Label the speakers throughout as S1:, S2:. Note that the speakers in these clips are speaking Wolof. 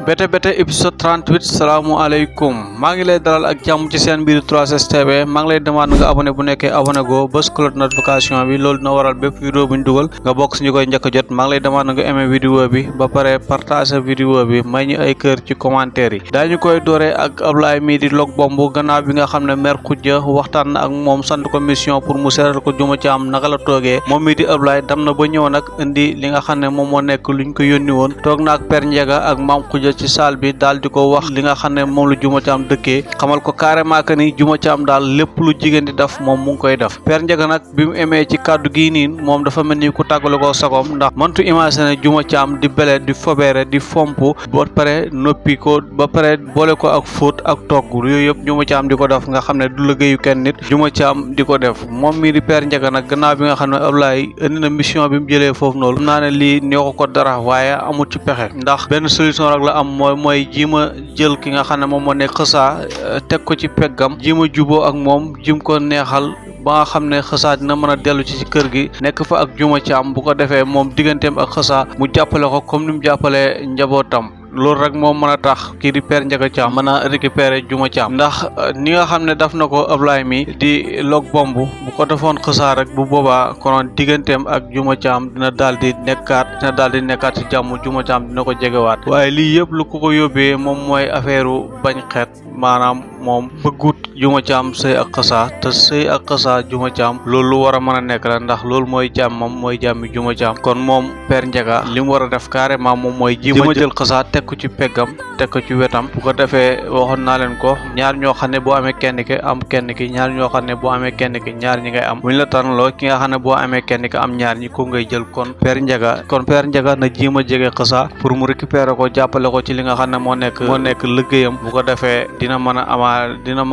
S1: Bete Bete épisode 38 salaamualeykum maa ngi lay dalal ak jàmm ci seen biir 3S TV maa ngi lay demande nga abonné bu nekkee abonné go bës cloche notification bi loolu dina waral bépp vidéo bu ñu dugal nga bokk si ñu koy njëkk a jot maa ngi lay demande nga aimé vidéo bi ba pare partager vidéo bi may ñu ay kër ci commentaire yi daañu koy dooree ak Ablaye mii di Log Bomb gannaaw bi nga xam ne maire Khoudia waxtaan na ak moom sant ko mission pour mu seetal ko Juma Caam naka la toogee moom mii di Ablaye dem na ba ñëw nag indi li nga xam ne moom moo nekk luñ ko yónni woon toog na ak Père Ndiaga ak Maam Khoudia ci salle bi daal di ko wax li nga xam ne moom la Juma Caam dëkkee xamal ko carrément que ni Juma Caam daal lépp lu jigéen di def moom mu ngi koy def Père Ndiaga nag bi mu emee ci kàddu gii nii moom dafa mel ni ku tàggale ko sagoom ndax mëntu imaginer Juma Caam di bele di fobeere di fomp ba pare noppi ko ba pare boole ko ak fóot ak togg yooyu yëpp Juma Caam di ko def nga xam ne du liggéeyu kenn nit Juma Caam di ko def moom mii di Père Ndiaga nag gannaaw bi nga xam ne Ablaye indi na mission bi mu jëlee foofu noonu xam naa ne lii neexu ko dara waaye amul ci pexe ndax benn solution rek la am mooy jima jël ki nga xam ne moom moo nekk xësaa teg ko ci peggam jima juboo ak moom jim ko neexal ba nga xam ne xësaa dina mën a dellu ci kër gi nekk fa ak Juma Caam bu ko defee moom digganteem ak xësaa mu jàppale ko comme ni mu jàppalee njabootam loolu rek moom mën a tax kii di Père Ndiaga Caam mën a récupérer Juma Caam ndax ni nga xam ne daf na ko Ablaye mi di Log Bomb bu ko defoon xësaa rek bu boobaa konoon digganteem ak Juma Caam dina daal di nekkaat ci jàmm Juma Caam dina ko jegewaat waaye lii yëpp lu ko yóbbee moom mooy affaire bañ xeet maanaam moom bëggut Juma Caam sëy ak xësaa te sëy ak xësaa Juma Caam loolu lu war a mën a nekk la ndax loolu mooy jàmmam mooy jàmmi Juma Caam kon moom Père Ndiaga li mu war a def carrément moom mooy jima jël xësaa teg ko ci peggam teg ko ci wetam bu ko defee waxoon naa leen ko ñaar ñoo xam ne boo amee kenn ki am kenn ki ñaar ñoo xam ne boo amee kenn ki ñaar ñi ngay am bu ñu la tànnaloo ki nga xam ne boo amee kenn ki am ñaar ñi ko ngay jël kon Père Ndiaga na jiima jege xësaa pour mu récupérer ko jàppale ko ci li nga xam ne moo nekk liggéeyam bu ko defee dina mën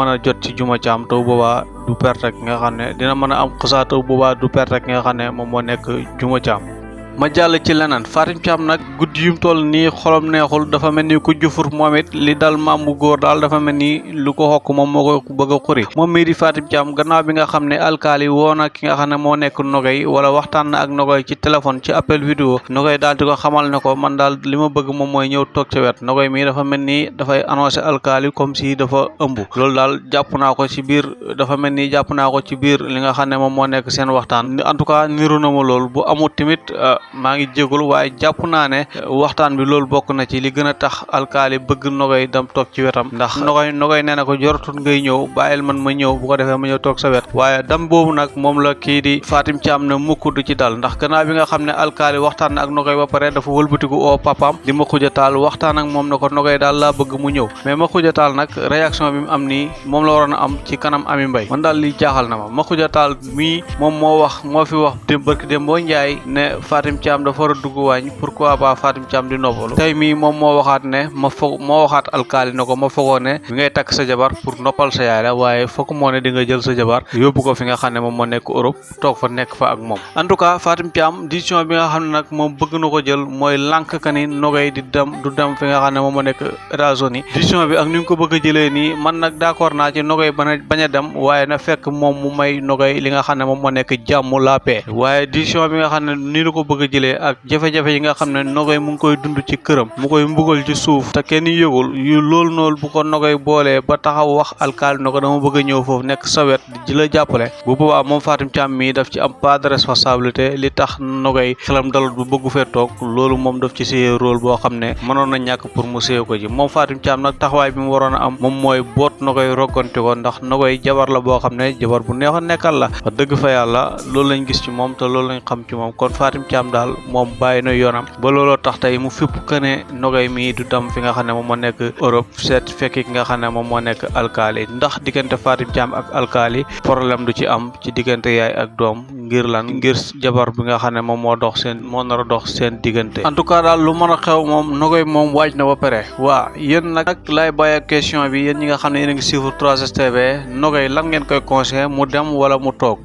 S1: a jot ci Juma Caam taw boobaa du perte ki nga xam ne dina mën a am xësaa taw boobaa du perte ki nga xam ne moom moo nekk Juma Caam ma jàll ci leneen Fatim Caam nag guddi yum toll nii xolam neexul dafa mel ni ku jufur moom it li dal maam bu góor daal dafa mel ni lu ko xokk moom moo ko bëgg a xuri moom mii di Fatim Caam gannaaw bi nga xam ne alkaali woo na ki nga xam ne moo nekk Nogay wala waxtaan na ak Nogay ci téléphone ci appel vidéo Nogay daal di ko xamal ne ko man daal li ma bëgg moom mooy ñëw toog ca wet Nogay mii dafa mel ni dafay annoncé alkaali comme si dafa ëmb loolu daal jàpp naa ko ci biir li nga xam ne moom moo nekk seen waxtaan en tout cas niru na ma loolu bu amul tamit maa ngi jégalu waaye jàpp naa ne waxtaan bi loolu bokk na ci li gën a tax alkaali bëgg Nogay dem toog ci wetam ndax Nogay nee na ko joratul ngay ñëw bàyyil man ma ñëw bu ko defee ma ñëw toog sa wet waaye dam boobu nag moom la kii di Fatim Caam ne mukk du ci dal ndax gannaaw bi nga xam ne alkaali waxtaan na ak Nogay ba pare dafa wëlbatiku oo papaam di ma Khoudia Tall waxtaan ak moom ne ko Nogay daal laa bëgg mu ñëw mais ma Khoudia Tall nag réaction bi mu am nii moom la waroon a am ci kanam Ami Mbay man daal li jaaxal na ma Khoudia Tall mii moom moo fi wax barki dem boo njaay ne Fatim Caam dafa war a dugg waañ pourquoi pas Fatim Caam di noppalu tey mii moom moo waxaat ne moo waxaat alkaali ne ko ma fogoo ne bi ngay takk sa jabar pour noppal sa yaay la waaye foog moo ne di nga jël sa jabar yóbbu ko fi nga xam ne moom moo nekk Europe toog fa nekk fa ak moom en tout cas Fatim Caam décision bi nga xam ne nag moom bëgg na ko jël mooy lànk ka ni Nogay du dem fi nga xam ne moom moo nekk États-Unis décision bi ak ni nga ko bëgg a jëlee nii man nag d'accord naa ci Nogay bañ a dem waaye na fekk moom mu may Nogay li nga xam ne moom moo nekk jàmm la paix waaye décision bi nga xam ne nii la ko bëgg a jëlee ak jafe-jafe yi nga xam ne Nogay mu ngi koy dund ci këram mu koy mbugal ci suuf te kenn yëgul yu loolu noonu bu ko Nogay boolee ba taxaw wax alkaali na ko dama bëgg a ñëw foofu nekk sa wet di la jàppale bu boobaa moom Fatim Caam mii daf ci am part de responsabilité li tax Nogay xelam dalut bu bëggu fee toog loolu moom daf ci séyee rôle boo xam ne mënoon na ñàkk pour mu séyee ko ci moom Fatim Caam nag taxawaay bi mu waroon a am moom mooy boot Nogay roggante ko ndax Nogay jabar la boo xam ne jabar bu neex a nekkal la wax dëgg fa yàlla loolu lañ gis ci moom te loolu lañ xam ci moom kon Fatim Caam daal moom bàyyi na yoonam ba looloo tax tey mu fipp këne Nogay mii du dem fi nga xam ne moom moo nekk Europe seet fekki ki nga xam ne moom moo nekk alkaali ndax diggante Fatim Caam ak alkaali problème du ci am ci diggante yaay ak doom ngir jabar bi nga xam ne moom moo nar a dox seen diggante en tout cas daal lu mën a xew moom Nogay moom waaj na ba pare waa yéen nag laay bàyyi ak question bi yéen ñi nga xam ne yéen a ngi suivre 3S TV Nogay lan ngeen koy conseillé mu dem wala mu toog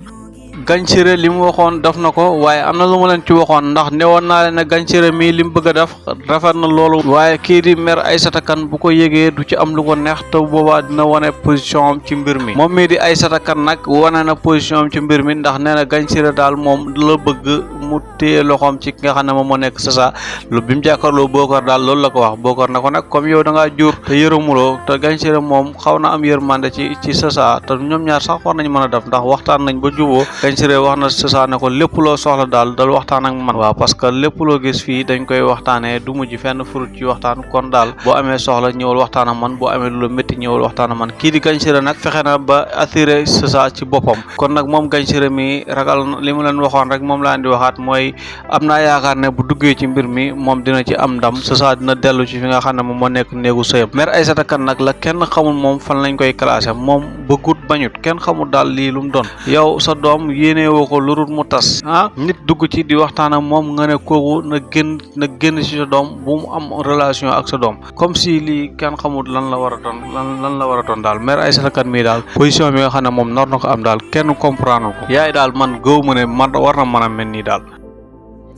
S1: Gagne Siré li mu waxoon def na ko waaye am na lu ma leen ci waxoon ndax newoon naa leen ne Gagne Siré mii li mu bëgg a def rafet na loolu waaye kii di maire Aïssata Kane bu ko yëgee du ci am lu ko neex te boobaa dina wane position am ci mbir mi moom mii di Aïssata Kane nag wane na position am ci mbir mi ndax nee na Gagne Siré daal moom la bëgg mu téye loxoom ci ki nga xam ne moom moo nekk Sasa lu bi mu jàkkaarloo Bokar daal loolu la ko wax Bokar na ko nag comme yow da ngaa jur te yërëmuloo te Gagne Siré moom xaw na am yërmande ci Sasa te ñoom ñaar sax war nañ mën a def ndax waxtaan nañ ba juboo Gagne Siré wax na Sasa ne ko lépp loo soxla daal dal waxtaan ak man waaw parce que lépp loo gis fii dañ koy waxtaanee du mujj fenn furut ci waxtaan kon daal boo amee soxla ñëwal waxtaan ak man boo amee lu la métti ñëwal waxtaan ak man kii di Gagne Siré nag fexe na ba attiré Sasa ci boppam kon nag moom Gagne Siré mi ragal li mu leen waxoon rek moom laa di waxaat mooy am naa yaakaar ne bu duggee ci mbir mi moom dina ci am ndam Sasa dina dellu ci fi nga xam ne moom moo nekk néegu sëyam maire Aïssata Kane nag la kenn xamul moom fan lañ koy classé moom bëggut bañut kenn xamul daal lii lu mu doon yow sa doom yéene woo ko lu dul mu tas nit dugg ci di waxtaan ak moom nga ne kooku na génn ci sa doom bu mu am relation ak sa doom comme si lii kenn xamul lan la war a doon lan la war a doon daal maire Aïssata Kane mii daal position bi nga xam ne moom nar na ko am daal kenn comprendre ko yaay daal man gëw ma ne man war na mën a mel nii daal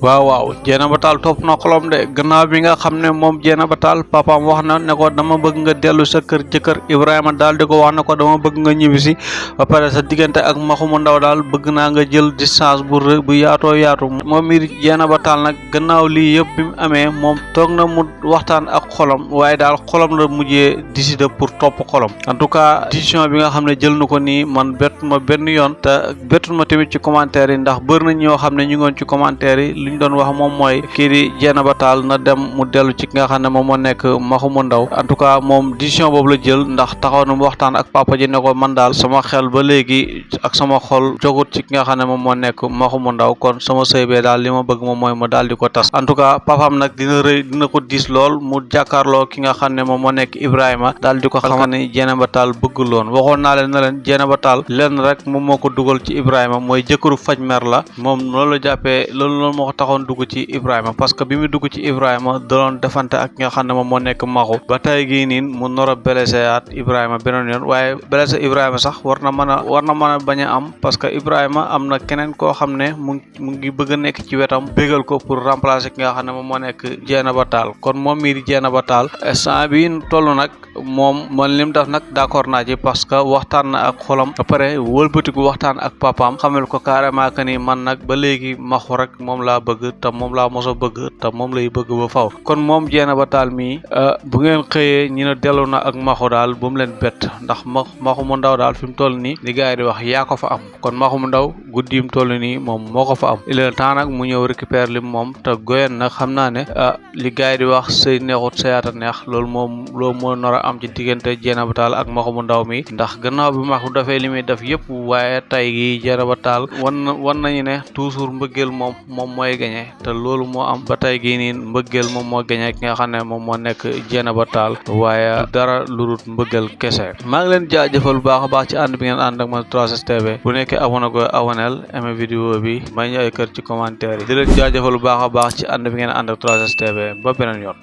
S1: waaw Dieynaba Tall topp na xolom de gannaaw bi nga xam ne moom Dieynaba Tall papaam wax na ne ko dama bëgg nga dellu sa kër jëkkër Ibrahima daal di ko wax ne ko dama bëgg nga ñibbisi ba pare sa diggante ak Maxumu Ndaw daal bëgg naa nga jël distance bu yaatoo yaatu moom mi Dieynaba Tall nag gannaaw lii yëpp bi mu amee moom toog na mu waxtaan ak xolam waaye daal xolam la mujjee décider pour topp xolam en tout cas décision bi nga xam ne jël na ko nii man bett ma benn yoon te bettul ma tamit ci commentaire yi ndax bëri na ñoo xam ne ñu ngoon ci commentaire yi ñu doon wax moom mooy kii di Dieynaba Tall na dem mu dellu ci ki nga xam ne moom moo nekk Maxumu Ndaw en tout cas moom décision boobu la jël ndax taxaw na mu waxtaan ak papa ji ne ko man daal sama xel ba léegi ak sama xol jogut ci ki nga xam ne moom moo nekk Maxumu Ndaw kon sama sëy bee daal li ma bëgg moom mooy ma daal di ko tas en tout cas papaam nag dina ko diis lool mu jàkkaarloo ki nga xam ne moom moo nekk Ibrahima daal di ko xamal ne Dieynaba Tall bëggul loon waxoon naa leen na leen Dieynaba Tall lenn rek moom moo ko dugal ci Ibrahima mooy jëkkëru faj mer la moom loolu la jàppee loolu moo ko taxoon dugg ci Ibrahima parce que bi mu dugg ci Ibrahima doon defante ak nga xam ne moom moo nekk maxu ba tey gii niin mu nor a blessé at Ibrahima beneen yoon waaye blessé Ibrahima sax war na mën a bañ a am parce que Ibrahima am na keneen koo xam ne mu ngi bëgg a nekk ci wetam bégal ko pour remplacer ki nga xam ne moom moo nekk Dieynaba Tall kon moom mii di Dieynaba Tall instant bi toll nag moom man lim def nag d'accord naa ci parce que waxtaan na ak xolam ba pare wëlbatiku waxtaan ak papaam xamal ko carrément que ni man nag ba léegi maxu rek moom laa bëgg te moom laa mos a bëgg te moom lay bëgg ba faw kon moom Dieynaba Tall mii bu ngeen xëyee ñi ne dellu na ak maxu daal bu mu leen bett ndax Maxumu Ndaw daal fi mu toll nii li gars yi di wax yaa ko fa am kon Maxumu Ndaw guddi mu toll nii moom moo ko fa am il est temps nag mu ñëw récupérer lim moom te goyen nag xam naa ne li gars yi di wax sëy neexut sëyaata neex loolu moo nar a am ci diggante Dieynaba Tall ak Maxumu Ndaw mi ndax gannaaw bi maxu dafee li muy def yëpp waaye tay gi Dieynaba Tall wan nañu ne toujours mbëggeel moom mooy gañe te loolu moo am ba tey gii nii mbëggeel moom moo gañe ki nga xam ne moom moo nekk Dieynaba Tall waaye dara lu dul mbëggeel kese maa ngi leen jaajëfal bu baax a baax ci ànd bi ngeen ànd ak man 3STV bu nekkee abonné ko aboneel aimé vidéo bi may ñu ay kër ci commentaire yi di leen jaajëfal bu baax a baax ci ànd bi ngeen ànd ak 3STV ba beneen yoon